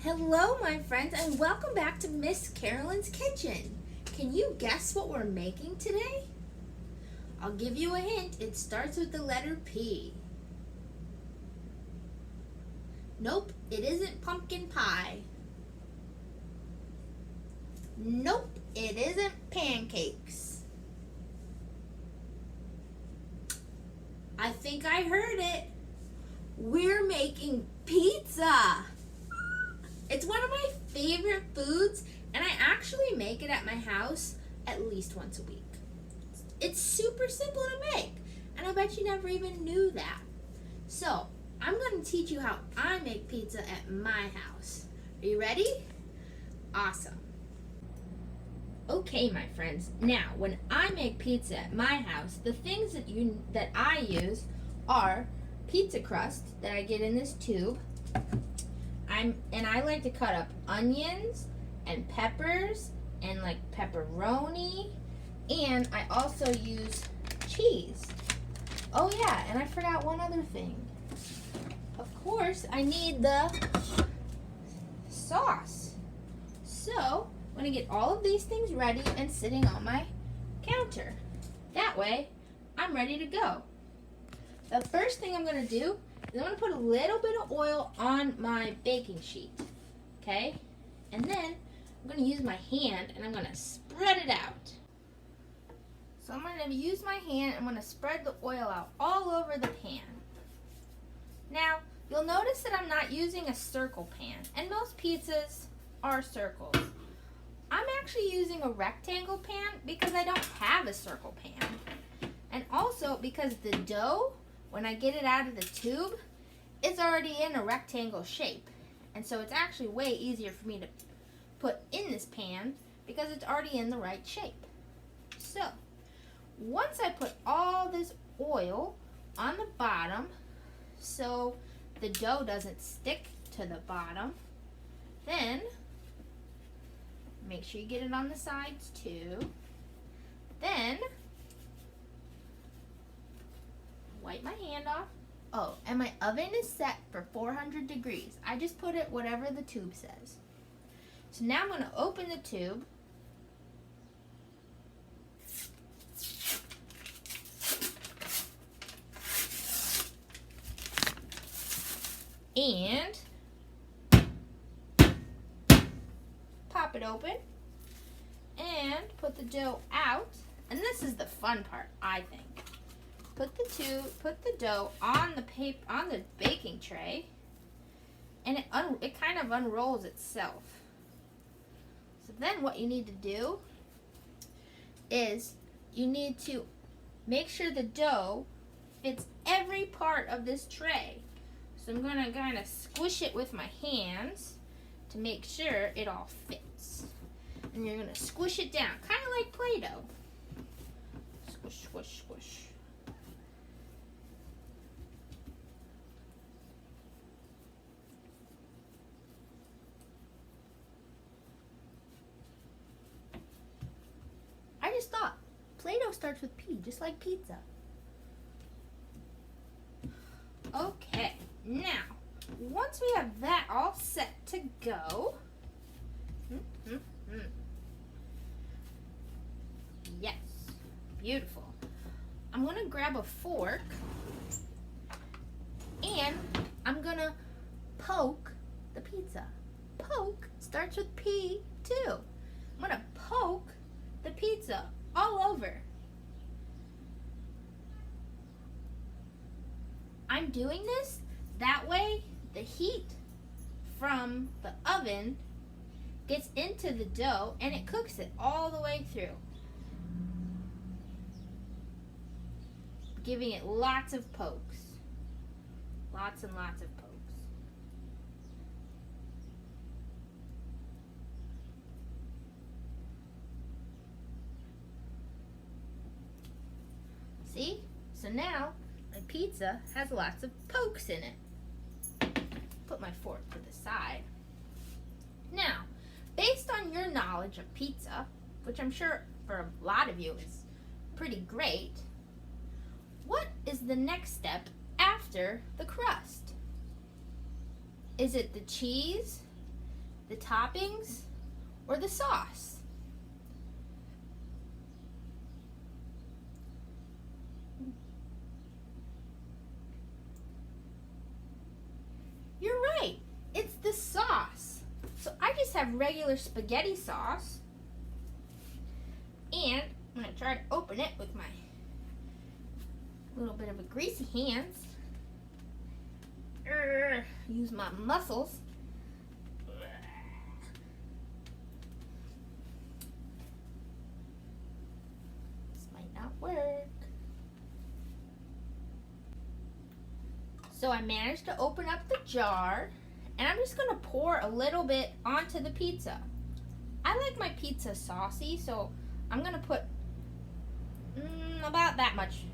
Hello, my friends, and welcome back to Miss Carolyn's Kitchen. Can you guess what we're making today? I'll give you a hint. It starts with the letter P. Nope, it isn't pumpkin pie. Nope, it isn't pancakes. I think I heard it. We're making pizza. It's one of my favorite foods, and I actually make it at my house at least once a week. It's super simple to make, and I bet you never even knew that. So, I'm going to teach you how I make pizza at my house. Are you ready? Awesome. Okay, my friends. Now, when I make pizza at my house, the things that I use are pizza crust that I get in this tube. I like to cut up onions and peppers and like pepperoni, and I also use cheese. Oh yeah, and I forgot one other thing. Of course, I need the sauce. So, I'm going to get all of these things ready and sitting on my counter. That way, I'm ready to go. The first thing I'm going to do is I'm going to put a little bit of oil on my baking sheet. Okay? And then I'm going to use my hand and I'm going to spread it out. So I'm going to use my hand and I'm going to spread the oil out all over the pan. Now, you'll notice that I'm not using a circle pan, and most pizzas are circles. I'm actually using a rectangle pan because I don't have a circle pan. And also because the dough, when I get it out of the tube, it's already in a rectangle shape. And so it's actually way easier for me to put in this pan because it's already in the right shape. So, once I put all this oil on the bottom so the dough doesn't stick to the bottom, then make sure you get it on the sides too. Then wipe my hand off. Oh, and my oven is set for 400 degrees. I just put it whatever the tube says. So now I'm going to open the tube. And pop it open and put the dough out. And this is the fun part, I think. Put the dough on the baking tray, and it kind of unrolls itself. So then what you need to do is you need to make sure the dough fits every part of this tray. So I'm going to kind of squish it with my hands to make sure it all fits. And you're going to squish it down, kind of like Play-Doh. Squish, squish, squish. I just thought Play-Doh starts with P, just like pizza. Okay, now, once we have that all set to go, yes, beautiful. I'm going to grab a fork and I'm going to poke the pizza. Poke starts with P too. I'm going to poke the pizza all over. I'm doing this that way the heat from the oven gets into the dough and it cooks it all the way through, giving it lots of pokes. Lots and lots of pokes. See? So now my pizza has lots of pokes in it. Put my fork to the side. Now, based on your knowledge of pizza, which I'm sure for a lot of you is pretty great, what is the next step after the crust? Is it the cheese? the toppings, or the sauce? You're right, it's the sauce. So I just have regular spaghetti sauce, and I'm going to try to open it with my little bit of a greasy hands. Use my muscles. This might not work. So I managed to open up the jar, and I'm just going to pour a little bit onto the pizza. I like my pizza saucy, so I'm going to put about that much.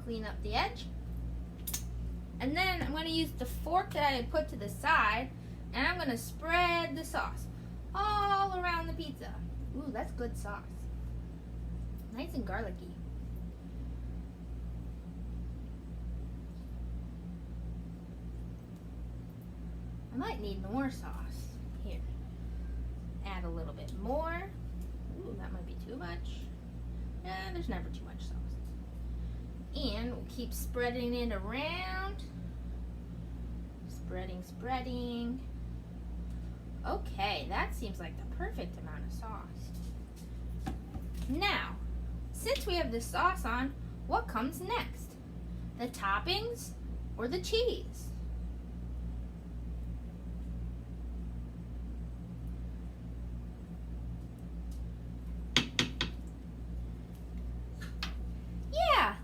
Clean up the edge. And then I'm going to use the fork that I had put to the side, and I'm going to spread the sauce all around the pizza. Ooh, that's good sauce. Nice and garlicky. I might need more sauce. Here. Add a little bit more. Ooh, that might be too much. There's never too much sauce. And we'll keep spreading it around. Spreading. Okay, that seems like the perfect amount of sauce. Now, since we have the sauce on, what comes next? The toppings or the cheese?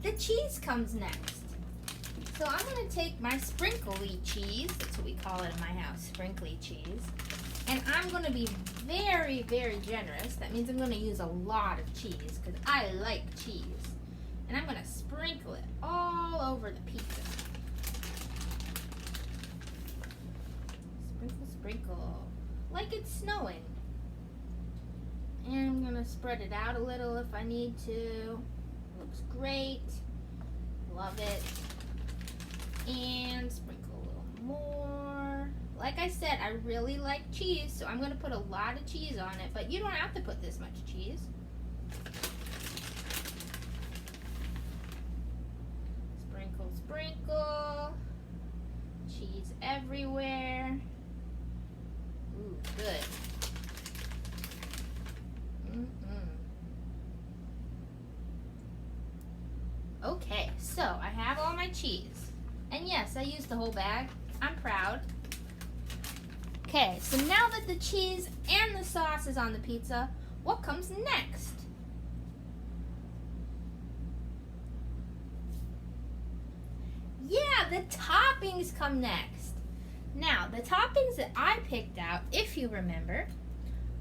The cheese comes next. So I'm going to take my sprinkly cheese, that's what we call it in my house, sprinkly cheese, and I'm going to be very, very generous. That means I'm going to use a lot of cheese because I like cheese. And I'm going to sprinkle it all over the pizza. Sprinkle, like it's snowing. And I'm going to spread it out a little if I need to. Looks great. Love it. And sprinkle a little more. Like I said, I really like cheese, so I'm going to put a lot of cheese on it, but you don't have to put this much cheese. Sprinkle. Cheese everywhere. Ooh, good. Okay, so I have all my cheese. And yes, I used the whole bag. I'm proud. Okay, so now that the cheese and the sauce is on the pizza, what comes next? Yeah, the toppings come next. Now, the toppings that I picked out, if you remember,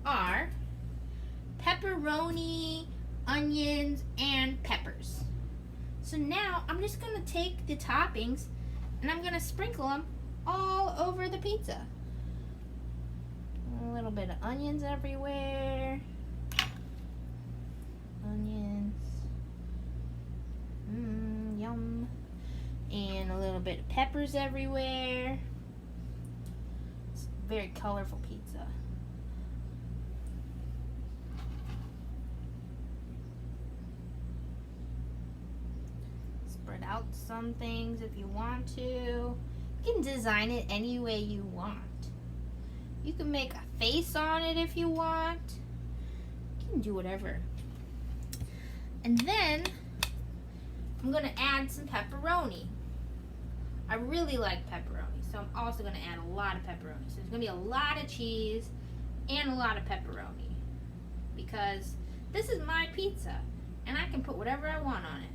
are pepperoni, onions, and peppers. So now I'm just going to take the toppings and I'm going to sprinkle them all over the pizza. A little bit of onions everywhere. Onions. Yum. And a little bit of peppers everywhere. It's a very colorful pizza. Spread out some things if you want to. You can design it any way you want. You can make a face on it if you want. You can do whatever. And then I'm going to add some pepperoni. I really like pepperoni, so I'm also going to add a lot of pepperoni. So there's going to be a lot of cheese and a lot of pepperoni because this is my pizza and I can put whatever I want on it.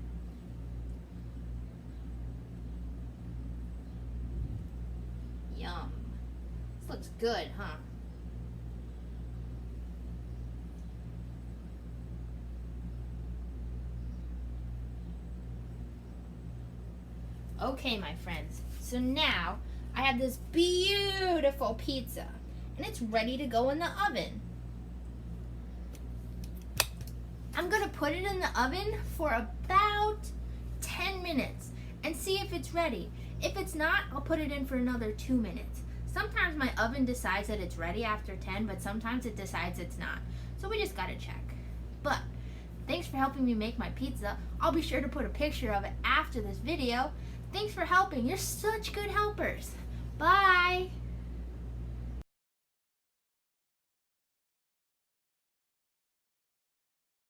Yum. This looks good, huh? Okay, my friends, so now I have this beautiful pizza and it's ready to go in the oven. I'm going to put it in the oven for about 10 minutes and see if it's ready. If it's not, I'll put it in for another 2 minutes. Sometimes my oven decides that it's ready after 10, but sometimes it decides it's not. So we just gotta check. But thanks for helping me make my pizza. I'll be sure to put a picture of it after this video. Thanks for helping. You're such good helpers. Bye.